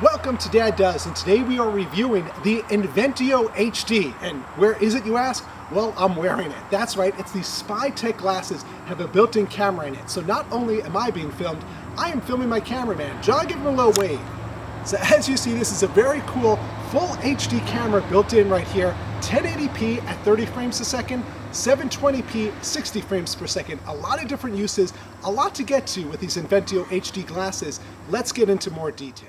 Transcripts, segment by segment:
Welcome to Dad Does, and today we are reviewing the Inventio HD. And where is it, you ask? Well, I'm wearing it. That's right, it's the Spytec glasses, have a built-in camera in it. So not only am I being filmed, I am filming my cameraman. John, give him a little wave. So as you see, this is a very cool full HD camera built in right here. 1080p at 30 frames a second, 720p 60 frames per second. A lot of different uses, a lot to get to with these Inventio HD glasses. Let's get into more detail.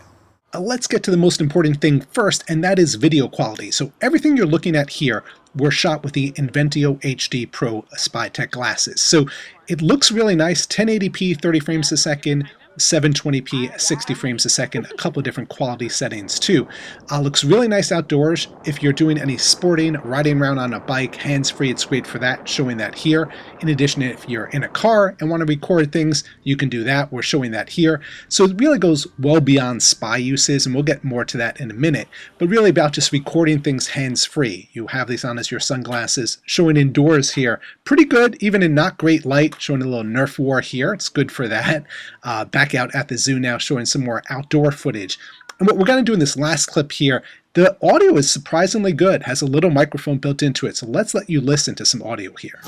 Let's get to the most important thing first, and that is video quality. So everything you're looking at here were shot with the Inventio HD Pro Spytec glasses. So it looks really nice, 1080p 30 frames a second, 720p 60 frames a second, a couple of different quality settings too. Looks really nice outdoors. If you're doing any sporting, riding around on a bike, hands-free, it's great for that, showing that here. In addition, if you're in a car and want to record things, you can do that. We're showing that here. So it really goes well beyond spy uses, and we'll get more to that in a minute, but really about just recording things hands-free. You have these on as your sunglasses, showing indoors here. Pretty good, even in not great light, showing a little Nerf war here. It's good for that. Back out at the zoo now, showing some more outdoor footage. And what we're going to do in this last clip here, the audio is surprisingly good, has a little microphone built into it, so let's let you listen to some audio here.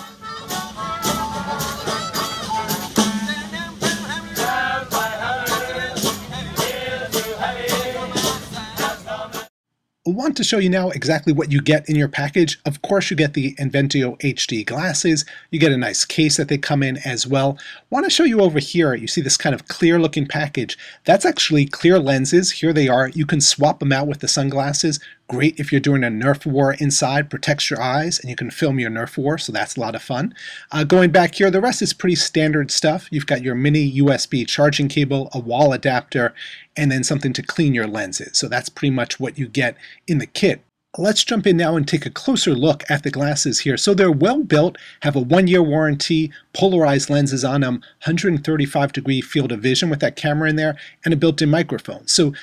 I want to show you now exactly what you get in your package. Of course, you get the Inventio HD glasses. You get a nice case that they come in as well. I want to show you over here, you see this kind of clear looking package. That's actually clear lenses. Here they are. You can swap them out with the sunglasses. Great if you're doing a Nerf war inside, protects your eyes, and you can film your Nerf war, so that's a lot of fun. Going back here, the rest is pretty standard stuff. You've got your mini USB charging cable, a wall adapter, and then something to clean your lenses. So that's pretty much what you get in the kit. Let's jump in now and take a closer look at the glasses here. So they're well built, have a 1-year warranty, polarized lenses on them, 135-degree field of vision with that camera in there, and a built-in microphone. So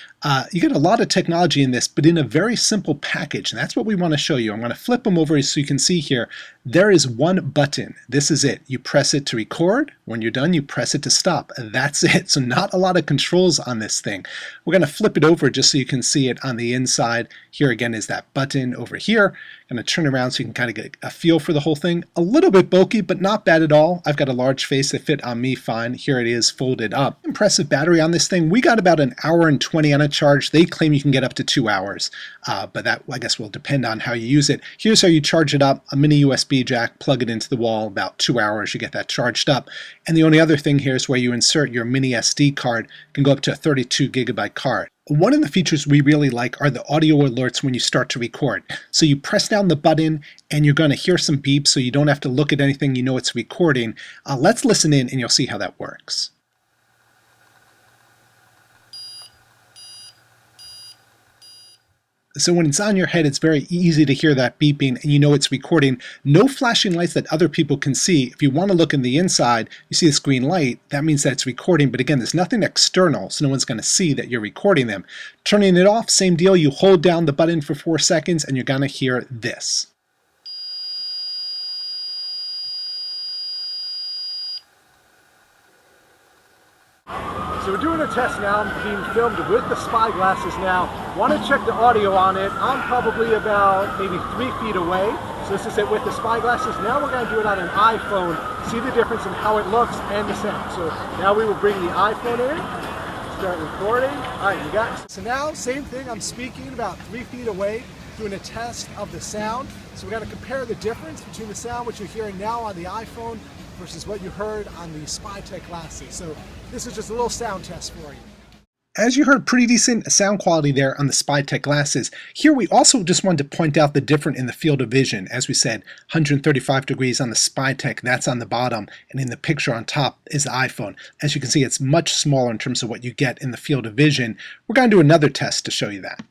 you get a lot of technology in this, but in a very simple package, and that's what we want to show you. I'm going to flip them over so you can see here. There is one button. This is it. You press it to record. When you're done, you press it to stop. That's it. So not a lot of controls on this thing. We're going to flip it over just so you can see it on the inside. Here again is that button over here. I'm going to turn around so you can kind of get a feel for the whole thing. A little bit bulky, but not bad at all. I've got a large face that fit on me fine. Here it is folded up. Impressive battery on this thing. We got about an hour and 20 on a charge. They claim you can get up to 2 hours, but that I guess will depend on how you use it. Here's how you charge it up. A mini USB jack, plug it into the wall, about 2 hours you get that charged up. And the only other thing here is where you insert your mini SD card. It can go up to a 32 gigabyte card. One of the features we really like are the audio alerts when you start to record. So you press down the button and you're going to hear some beeps so you don't have to look at anything, you know it's recording. Let's listen in and you'll see how that works. So when it's on your head, it's very easy to hear that beeping and you know it's recording. No flashing lights that other people can see. If you want to look in the inside, you see this green light, that means that it's recording. But again, there's nothing external, so no one's going to see that you're recording them. Turning it off, same deal. You hold down the button for 4 seconds and you're going to hear this. So we're doing a test now. I'm being filmed with the spy glasses now. Want to check the audio on it. I'm probably about maybe 3 feet away. So this is it with the spy glasses. Now we're going to do it on an iPhone. See the difference in how it looks and the sound. So now we will bring the iPhone in. Start recording. All right, you got it. So now, same thing. I'm speaking about 3 feet away, doing a test of the sound. So we're going to compare the difference between the sound which you're hearing now on the iPhone versus what you heard on the Spytec glasses. So this is just a little sound test for you. As you heard, pretty decent sound quality there on the Spytec glasses. Here we also just wanted to point out the difference in the field of vision. As we said, 135 degrees on the Spytec, that's on the bottom, and in the picture on top is the iPhone. As you can see, it's much smaller in terms of what you get in the field of vision. We're going to do another test to show you that.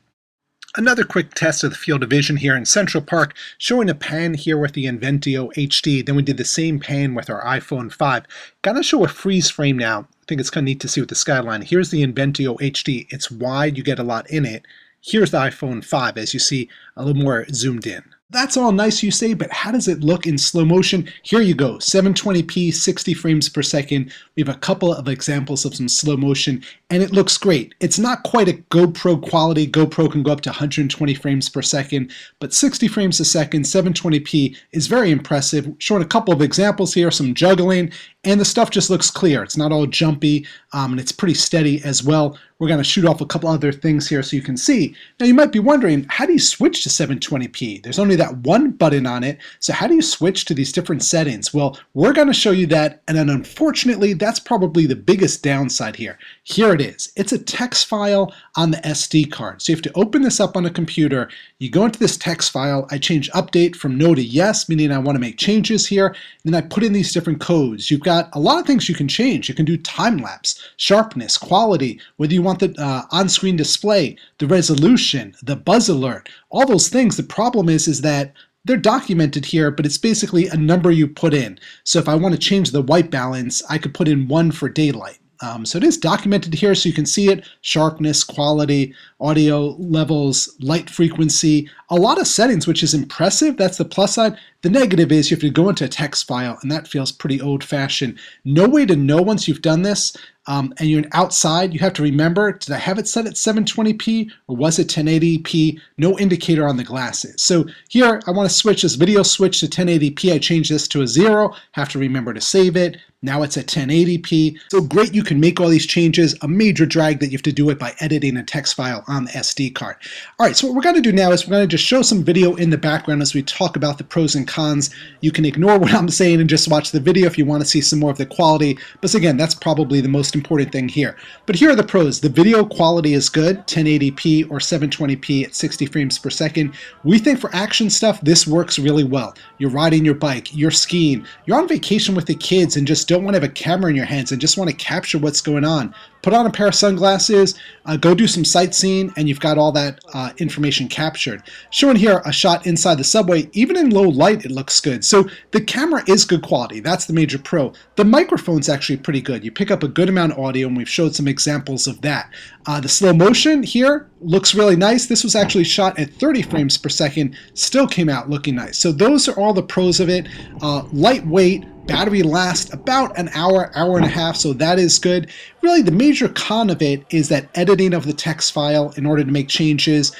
Another quick test of the field of vision here in Central Park, showing a pan here with the Inventio HD. Then we did the same pan with our iPhone 5. Gotta show a freeze frame now. I think it's kind of neat to see with the skyline. Here's the Inventio HD. It's wide, you get a lot in it. Here's the iPhone 5, as you see, a little more zoomed in. That's all nice, you say, but how does it look in slow motion? Here you go, 720p, 60 frames per second. We have a couple of examples of some slow motion, and it looks great. It's not quite a GoPro quality. GoPro can go up to 120 frames per second, but 60 frames a second, 720p is very impressive. Showing a couple of examples here, some juggling, and the stuff just looks clear. It's not all jumpy, and it's pretty steady as well. We're going to shoot off a couple other things here so you can see. Now you might be wondering, how do you switch to 720p? There's only that one button on it, so how do you switch to these different settings? Well, we're going to show you that, and then unfortunately, that's probably the biggest downside here. Here it is. It's a text file on the SD card. So you have to open this up on a computer. You go into this text file. I change update from no to yes, meaning I want to make changes here. Then I put in these different codes. You've got a lot of things you can change. You can do time lapse, sharpness, quality, whether you want the on-screen display, the resolution, the buzz alert, all those things. The problem is that they're documented here, but it's basically a number you put in. So if I want to change the white balance, I could put in 1 for daylight. So it is documented here so you can see it, sharpness, quality, audio levels, light frequency, a lot of settings, which is impressive. That's the plus side. The negative is you have to go into a text file, and that feels pretty old-fashioned. No way to know once you've done this, and you're outside. You have to remember, did I have it set at 720p or was it 1080p? No indicator on the glasses. So here I want to switch this video switch to 1080p. I change this to a 0, have to remember to save it. Now it's at 1080p. So great, you can make all these changes. A major drag that you have to do it by editing a text file on the SD card. All right, so what we're going to do now is we're going to just show some video in the background as we talk about the pros and cons. You can ignore what I'm saying and just watch the video if you want to see some more of the quality. But again, that's probably the most important thing here. But here are the pros. The video quality is good, 1080p or 720p at 60 frames per second. We think for action stuff, this works really well. You're riding your bike, you're skiing, you're on vacation with the kids and just don't want to have a camera in your hands and just want to capture what's going on. Put on a pair of sunglasses, go do some sightseeing, and you've got all that information captured. Showing here a shot inside the subway, even in low light, it looks good. So the camera is good quality. That's the major pro. The microphone's actually pretty good. You pick up a good amount of audio, and we've showed some examples of that. The slow motion here looks really nice. This was actually shot at 30 frames per second, still came out looking nice. So those are all the pros of it. Lightweight, battery lasts about an hour, hour and a half, so that is good. Really, the major con of it is that editing of the text file in order to make changes,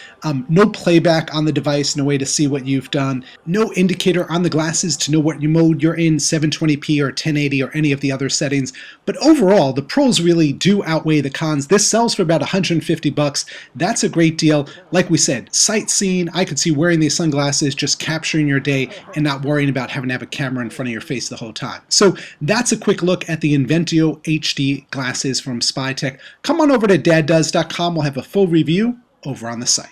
no playback on the device, no way to see what you've done, no indicator on the glasses to know what mode you're in, 720p or 1080 or any of the other settings. But overall, the pros really do outweigh the cons. This sells for about 150 bucks. That's a great deal. Like we said, sightseeing, I could see wearing these sunglasses, just capturing your day and not worrying about having to have a camera in front of your face the whole time. So that's a quick look at the Inventio HD glasses from Spytec. Come on over to daddoes.com. We'll have a full review over on the site.